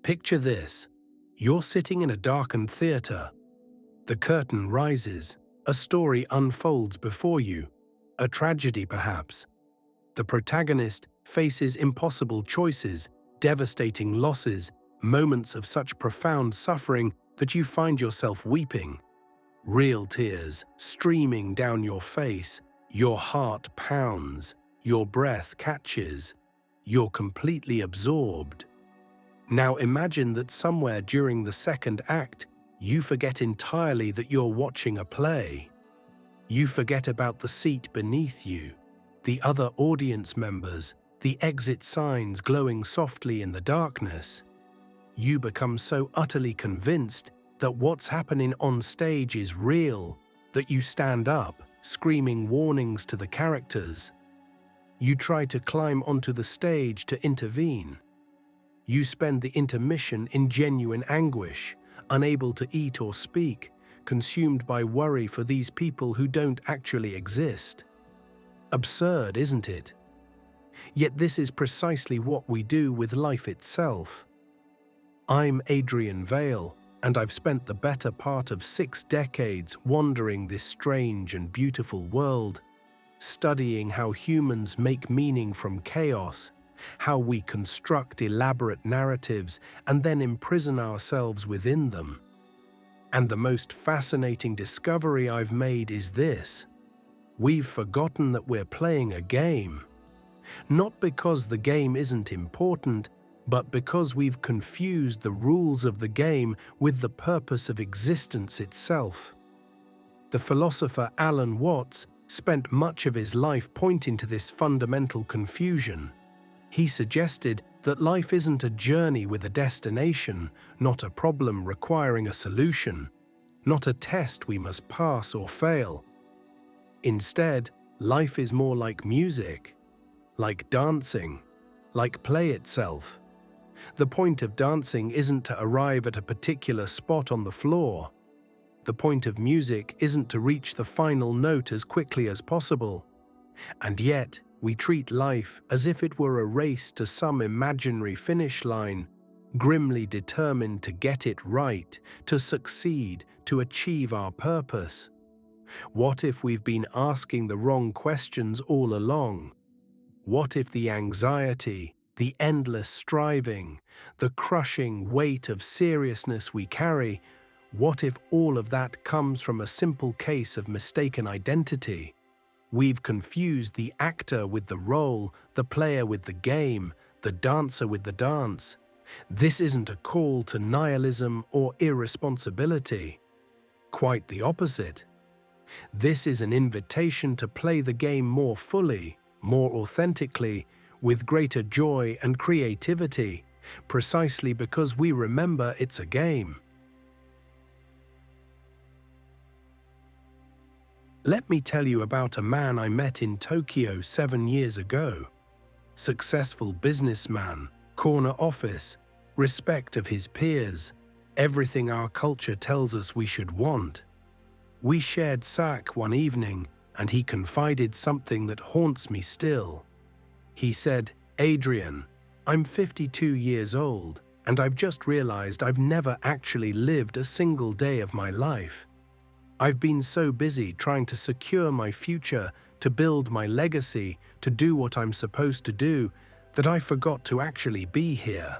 Picture this. You're sitting in a darkened theater. The curtain rises. A story unfolds before you. A tragedy, perhaps. The protagonist faces impossible choices, devastating losses, moments of such profound suffering that you find yourself weeping. Real tears streaming down your face, your heart pounds, your breath catches, you're completely absorbed. Now imagine that somewhere during the second act, you forget entirely that you're watching a play. You forget about the seat beneath you, the other audience members, the exit signs glowing softly in the darkness. You become so utterly convinced that what's happening on stage is real that you stand up, screaming warnings to the characters. You try to climb onto the stage to intervene. You spend the intermission in genuine anguish, unable to eat or speak, consumed by worry for these people who don't actually exist. Absurd, isn't it? Yet this is precisely what we do with life itself. I'm Adrian Vale, and I've spent the better part of 6 decades wandering this strange and beautiful world, studying how humans make meaning from chaos, how we construct elaborate narratives and then imprison ourselves within them. And the most fascinating discovery I've made is this: we've forgotten that we're playing a game. Not because the game isn't important, but because we've confused the rules of the game with the purpose of existence itself. The philosopher Alan Watts spent much of his life pointing to this fundamental confusion. He suggested that life isn't a journey with a destination, not a problem requiring a solution, not a test we must pass or fail. Instead, life is more like music, like dancing, like play itself. The point of dancing isn't to arrive at a particular spot on the floor. The point of music isn't to reach the final note as quickly as possible. And yet, we treat life as if it were a race to some imaginary finish line, grimly determined to get it right, to succeed, to achieve our purpose. What if we've been asking the wrong questions all along? What if the anxiety, the endless striving, the crushing weight of seriousness we carry, what if all of that comes from a simple case of mistaken identity? We've confused the actor with the role, the player with the game, the dancer with the dance. This isn't a call to nihilism or irresponsibility. Quite the opposite. This is an invitation to play the game more fully, more authentically, with greater joy and creativity, precisely because we remember it's a game. Let me tell you about a man I met in Tokyo 7 years ago. Successful businessman, corner office, respect of his peers, everything our culture tells us we should want. We shared sake one evening, and he confided something that haunts me still. He said, "Adrian, I'm 52 years old, and I've just realized I've never actually lived a single day of my life. I've been so busy trying to secure my future, to build my legacy, to do what I'm supposed to do, that I forgot to actually be here."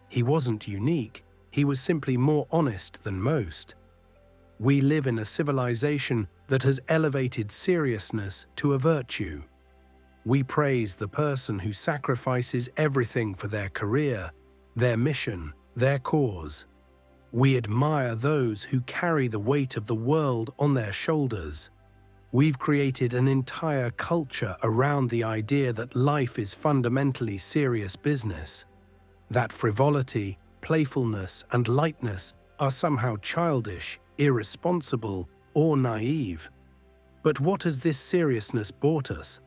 He wasn't unique, he was simply more honest than most. We live in a civilization that has elevated seriousness to a virtue. We praise the person who sacrifices everything for their career, their mission, their cause. We admire those who carry the weight of the world on their shoulders. We've created an entire culture around the idea that life is fundamentally serious business, that frivolity, playfulness, and lightness are somehow childish, irresponsible, or naive. But what has this seriousness brought us?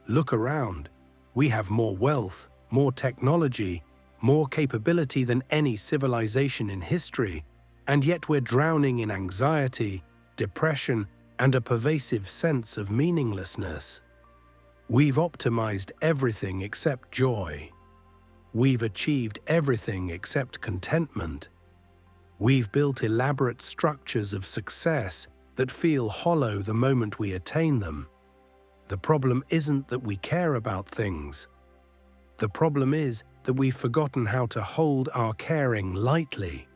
Look around. We have more wealth, more technology, more capability than any civilization in history, and yet we're drowning in anxiety, depression, and a pervasive sense of meaninglessness. We've optimized everything except joy. We've achieved everything except contentment. We've built elaborate structures of success that feel hollow the moment we attain them. The problem isn't that we care about things. The problem is that we've forgotten how to hold our caring lightly.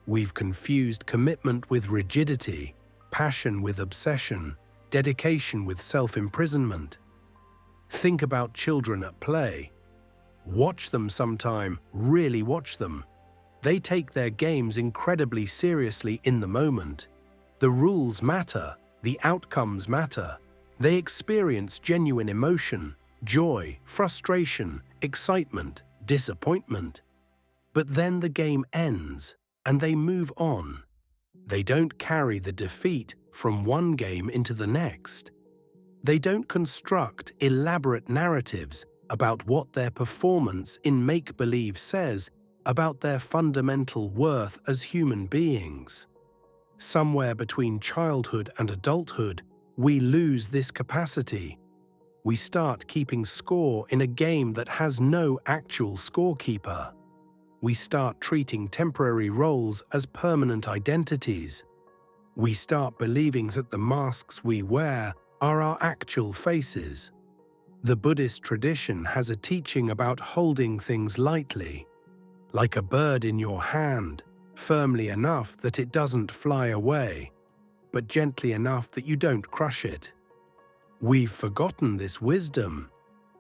We've confused commitment with rigidity, passion with obsession, dedication with self-imprisonment. Think about children at play. Watch them sometime, really watch them. They take their games incredibly seriously in the moment. The rules matter, the outcomes matter. They experience genuine emotion, joy, frustration, excitement, disappointment. But then the game ends, and they move on. They don't carry the defeat from one game into the next. They don't construct elaborate narratives about what their performance in make-believe says about their fundamental worth as human beings. Somewhere between childhood and adulthood, we lose this capacity. We start keeping score in a game that has no actual scorekeeper. We start treating temporary roles as permanent identities. We start believing that the masks we wear are our actual faces. The Buddhist tradition has a teaching about holding things lightly, like a bird in your hand, firmly enough that it doesn't fly away, but gently enough that you don't crush it. We've forgotten this wisdom.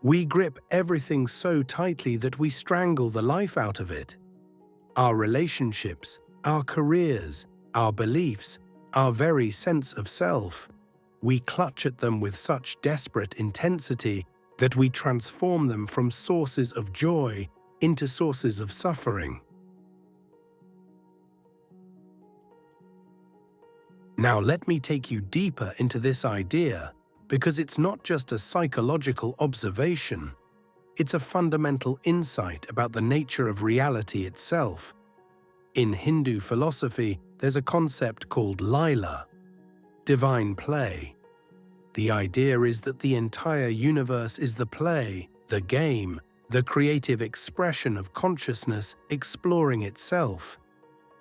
We grip everything so tightly that we strangle the life out of it. Our relationships, our careers, our beliefs, our very sense of self. We clutch at them with such desperate intensity that we transform them from sources of joy into sources of suffering. Now let me take you deeper into this idea, because it's not just a psychological observation, it's a fundamental insight about the nature of reality itself. In Hindu philosophy, there's a concept called Lila, divine play. The idea is that the entire universe is the play, the game, the creative expression of consciousness exploring itself.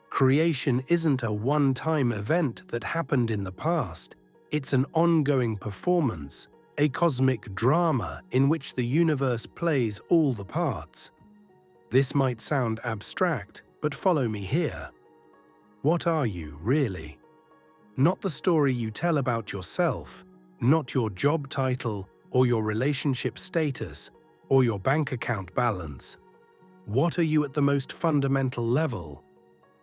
Creation isn't a one-time event that happened in the past. It's an ongoing performance, a cosmic drama in which the universe plays all the parts. This might sound abstract, but follow me here. What are you, really? Not the story you tell about yourself, not your job title or your relationship status or your bank account balance. What are you at the most fundamental level?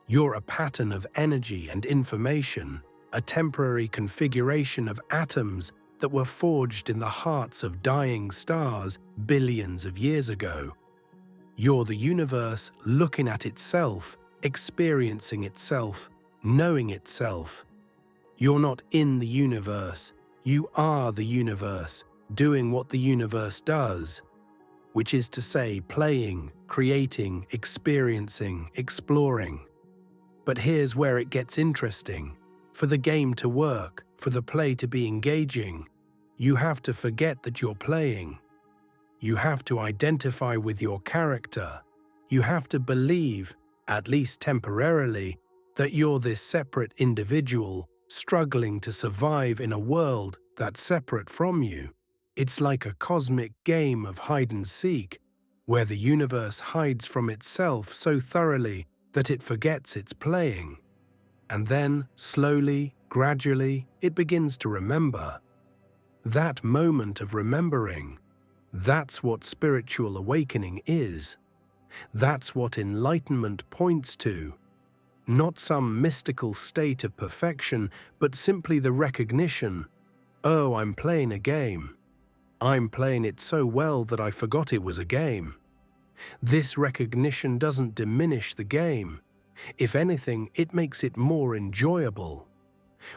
You're a pattern of energy and information, a temporary configuration of atoms that were forged in the hearts of dying stars billions of years ago. You're the universe looking at itself, experiencing itself, knowing itself. You're not in the universe, you are the universe, doing what the universe does, which is to say playing, creating, experiencing, exploring. But here's where it gets interesting. For the game to work, for the play to be engaging, you have to forget that you're playing. You have to identify with your character. You have to believe, at least temporarily, that you're this separate individual struggling to survive in a world that's separate from you. It's like a cosmic game of hide and seek, where the universe hides from itself so thoroughly that it forgets it's playing. And then, slowly, gradually, it begins to remember. That moment of remembering, that's what spiritual awakening is. That's what enlightenment points to. Not some mystical state of perfection, but simply the recognition, oh, I'm playing a game. I'm playing it so well that I forgot it was a game. This recognition doesn't diminish the game. If anything, it makes it more enjoyable.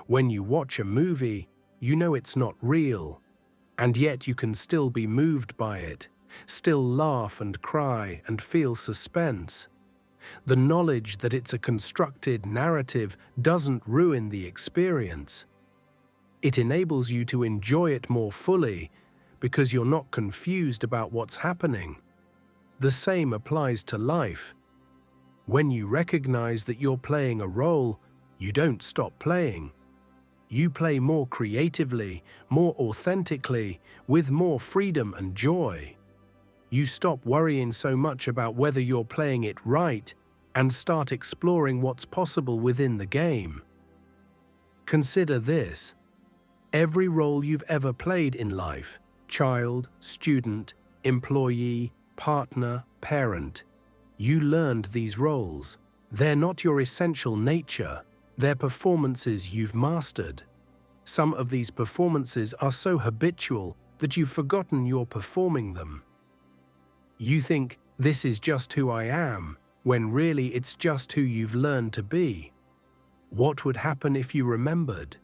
When you watch a movie, you know it's not real, and yet you can still be moved by it, still laugh and cry and feel suspense. The knowledge that it's a constructed narrative doesn't ruin the experience. It enables you to enjoy it more fully because you're not confused about what's happening. The same applies to life. When you recognize that you're playing a role, you don't stop playing. You play more creatively, more authentically, with more freedom and joy. You stop worrying so much about whether you're playing it right and start exploring what's possible within the game. Consider this. Every role you've ever played in life, child, student, employee, partner, parent, you learned these roles. They're not your essential nature, they're performances you've mastered. Some of these performances are so habitual that you've forgotten you're performing them. You think, this is just who I am, when really it's just who you've learned to be. What would happen if you remembered?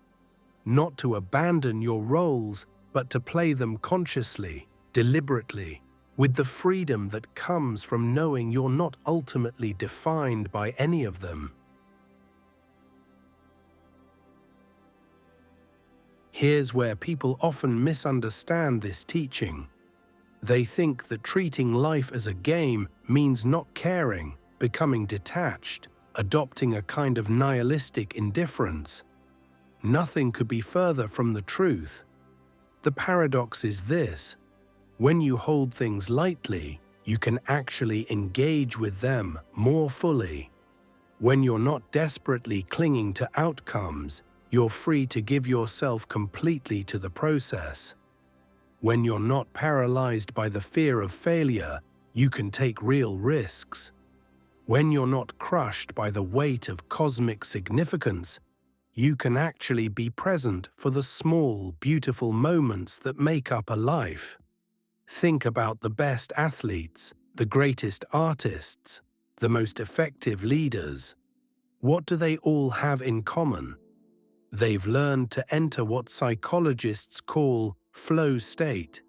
Not to abandon your roles, but to play them consciously, deliberately, with the freedom that comes from knowing you're not ultimately defined by any of them. Here's where people often misunderstand this teaching. They think that treating life as a game means not caring, becoming detached, adopting a kind of nihilistic indifference. Nothing could be further from the truth. The paradox is this: when you hold things lightly, you can actually engage with them more fully. When you're not desperately clinging to outcomes, you're free to give yourself completely to the process. When you're not paralyzed by the fear of failure, you can take real risks. When you're not crushed by the weight of cosmic significance, you can actually be present for the small, beautiful moments that make up a life. Think about the best athletes, the greatest artists, the most effective leaders. What do they all have in common? They've learned to enter what psychologists call flow state,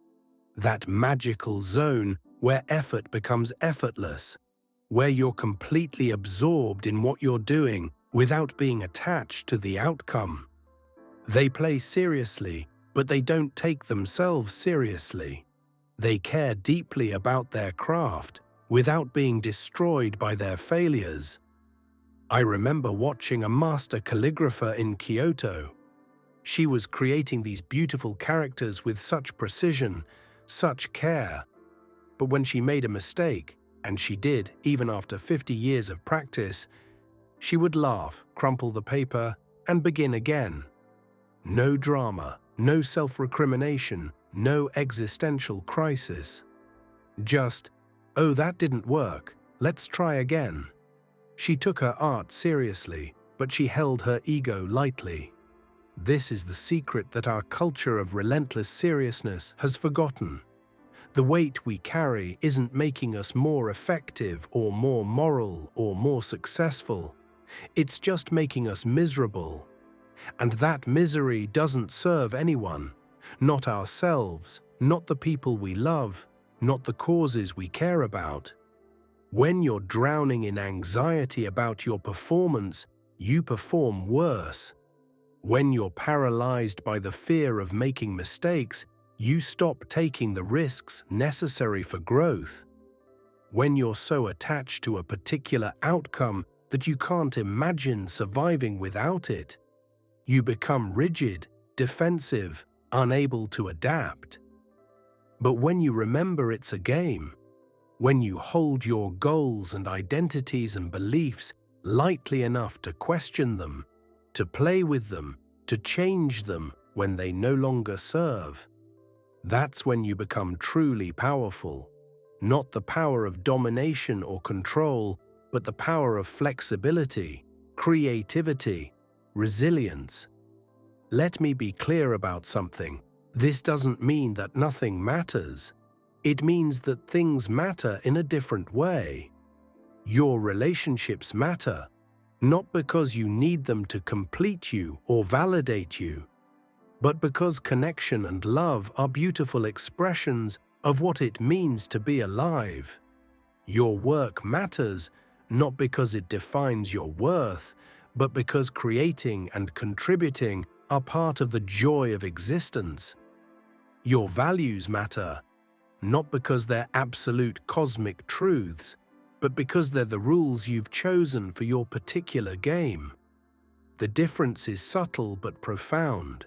that magical zone where effort becomes effortless, where you're completely absorbed in what you're doing without being attached to the outcome. They play seriously, but they don't take themselves seriously. They care deeply about their craft without being destroyed by their failures. I remember watching a master calligrapher in Kyoto. She was creating these beautiful characters with such precision, such care. But when she made a mistake, and she did even after 50 years of practice, she would laugh, crumple the paper, and begin again. No drama, no self-recrimination, no existential crisis. Just, oh, that didn't work, let's try again. She took her art seriously, but she held her ego lightly. This is the secret that our culture of relentless seriousness has forgotten. The weight we carry isn't making us more effective or more moral or more successful. It's just making us miserable. And that misery doesn't serve anyone, not ourselves, not the people we love, not the causes we care about. When you're drowning in anxiety about your performance, you perform worse. When you're paralyzed by the fear of making mistakes, you stop taking the risks necessary for growth. When you're so attached to a particular outcome that you can't imagine surviving without it, you become rigid, defensive, unable to adapt. But when you remember it's a game, when you hold your goals and identities and beliefs lightly enough to question them, to play with them, to change them when they no longer serve, that's when you become truly powerful. Not the power of domination or control, but the power of flexibility, creativity, resilience. Let me be clear about something. This doesn't mean that nothing matters. It means that things matter in a different way. Your relationships matter, not because you need them to complete you or validate you, but because connection and love are beautiful expressions of what it means to be alive. Your work matters, not because it defines your worth, but because creating and contributing are part of the joy of existence. Your values matter, not because they're absolute cosmic truths, but because they're the rules you've chosen for your particular game. The difference is subtle but profound.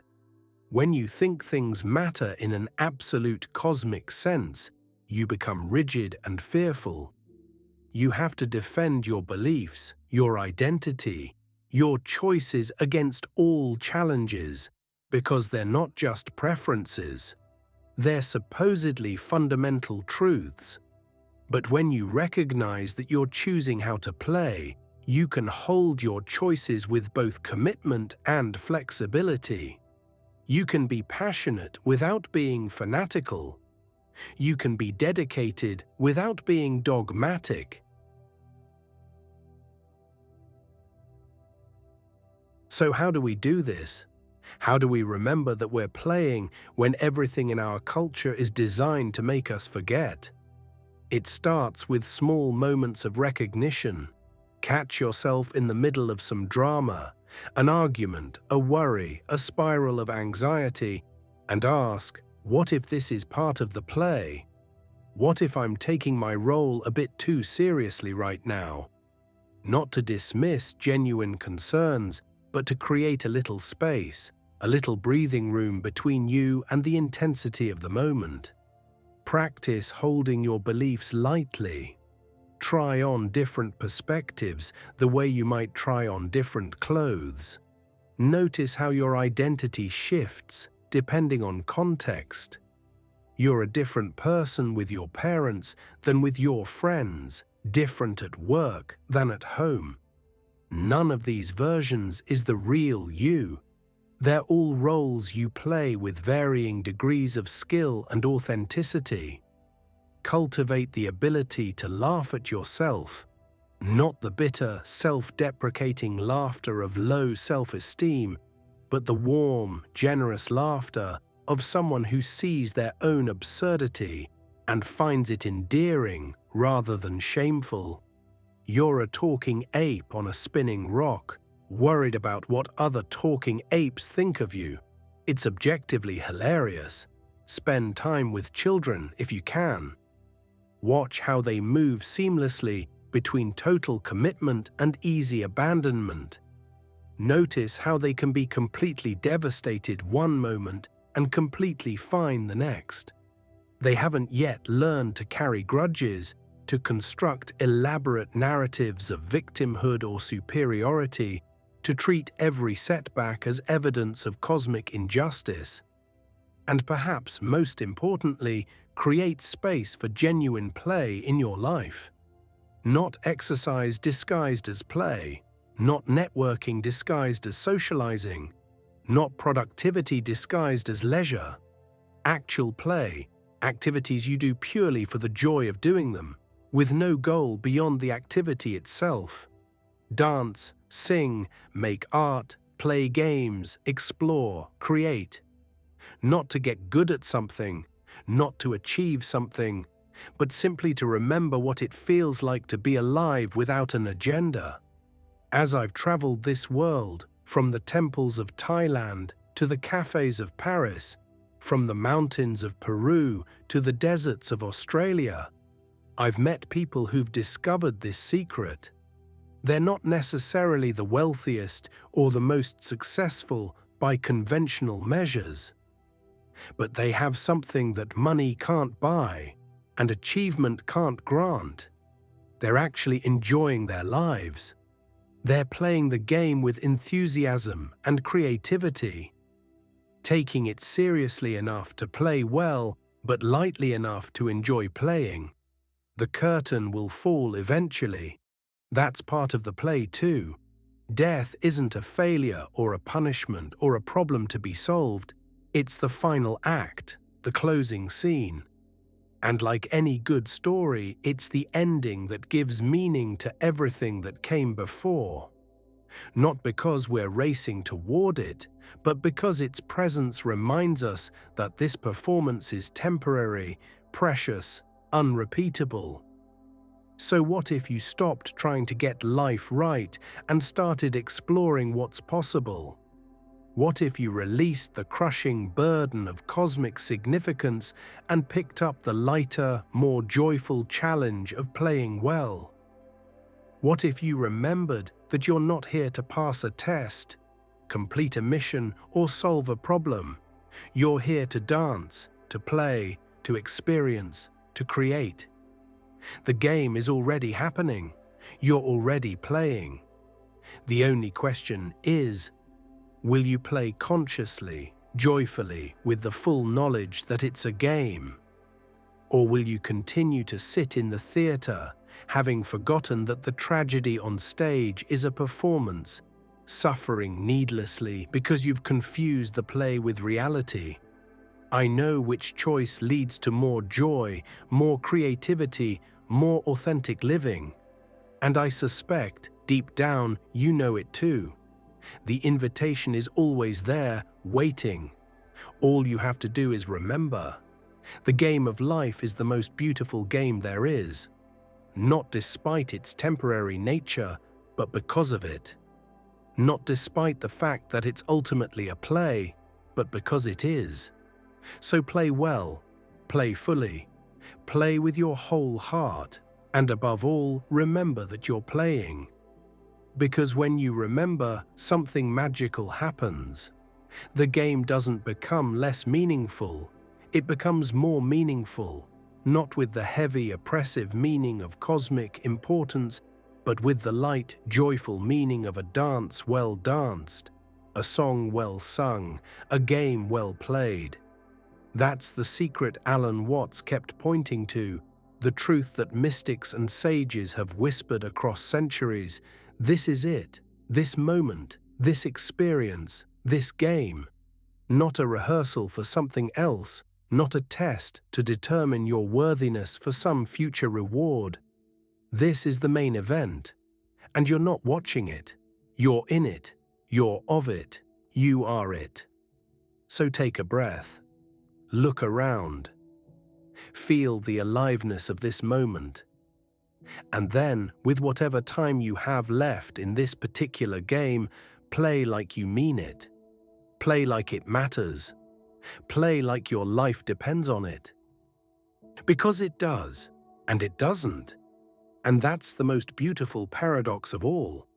When you think things matter in an absolute cosmic sense, you become rigid and fearful. You have to defend your beliefs, your identity, your choices against all challenges, because they're not just preferences. They're supposedly fundamental truths. But when you recognize that you're choosing how to play, you can hold your choices with both commitment and flexibility. You can be passionate without being fanatical. You can be dedicated without being dogmatic. So how do we do this? How do we remember that we're playing when everything in our culture is designed to make us forget? It starts with small moments of recognition. Catch yourself in the middle of some drama, an argument, a worry, a spiral of anxiety, and ask, what if this is part of the play? What if I'm taking my role a bit too seriously right now? Not to dismiss genuine concerns, but to create a little space, a little breathing room between you and the intensity of the moment. Practice holding your beliefs lightly. Try on different perspectives the way you might try on different clothes. Notice how your identity shifts depending on context. You're a different person with your parents than with your friends, different at work than at home. None of these versions is the real you. They're all roles you play with varying degrees of skill and authenticity. Cultivate the ability to laugh at yourself, not the bitter, self-deprecating laughter of low self-esteem, but the warm, generous laughter of someone who sees their own absurdity and finds it endearing rather than shameful. You're a talking ape on a spinning rock, worried about what other talking apes think of you. It's objectively hilarious. Spend time with children if you can. Watch how they move seamlessly between total commitment and easy abandonment. Notice how they can be completely devastated one moment and completely fine the next. They haven't yet learned to carry grudges, to construct elaborate narratives of victimhood or superiority, to treat every setback as evidence of cosmic injustice. And perhaps most importantly, create space for genuine play in your life. Not exercise disguised as play, not networking disguised as socializing, not productivity disguised as leisure. Actual play, activities you do purely for the joy of doing them, with no goal beyond the activity itself. Dance, sing, make art, play games, explore, create. Not to get good at something, not to achieve something, but simply to remember what it feels like to be alive without an agenda. As I've traveled this world, from the temples of Thailand to the cafes of Paris, from the mountains of Peru to the deserts of Australia, I've met people who've discovered this secret. They're not necessarily the wealthiest or the most successful by conventional measures, but they have something that money can't buy and achievement can't grant. They're actually enjoying their lives. They're playing the game with enthusiasm and creativity, taking it seriously enough to play well, but lightly enough to enjoy playing. The curtain will fall eventually. That's part of the play too. Death isn't a failure or a punishment or a problem to be solved. It's the final act, the closing scene. And like any good story, it's the ending that gives meaning to everything that came before. Not because we're racing toward it, but because its presence reminds us that this performance is temporary, precious, unrepeatable. So what if you stopped trying to get life right and started exploring what's possible? What if you released the crushing burden of cosmic significance and picked up the lighter, more joyful challenge of playing well? What if you remembered that you're not here to pass a test, complete a mission, or solve a problem? You're here to dance, to play, to experience, to create. The game is already happening. You're already playing. The only question is, will you play consciously, joyfully, with the full knowledge that it's a game? Or will you continue to sit in the theater, having forgotten that the tragedy on stage is a performance, suffering needlessly because you've confused the play with reality? I know which choice leads to more joy, more creativity, more authentic living. And I suspect, deep down, you know it too. The invitation is always there, waiting. All you have to do is remember. The game of life is the most beautiful game there is. Not despite its temporary nature, but because of it. Not despite the fact that it's ultimately a play, but because it is. So play well, play fully, play with your whole heart, and above all, remember that you're playing. Because when you remember, something magical happens. The game doesn't become less meaningful, it becomes more meaningful, not with the heavy, oppressive meaning of cosmic importance, but with the light, joyful meaning of a dance well danced, a song well sung, a game well played. That's the secret Alan Watts kept pointing to, the truth that mystics and sages have whispered across centuries. This is it, this moment, this experience, this game. Not a rehearsal for something else, not a test to determine your worthiness for some future reward. This is the main event, and you're not watching it. You're in it, you're of it, you are it. So take a breath, look around, feel the aliveness of this moment. And then, with whatever time you have left in this particular game, play like you mean it. Play like it matters. Play like your life depends on it. Because it does, and it doesn't. And that's the most beautiful paradox of all.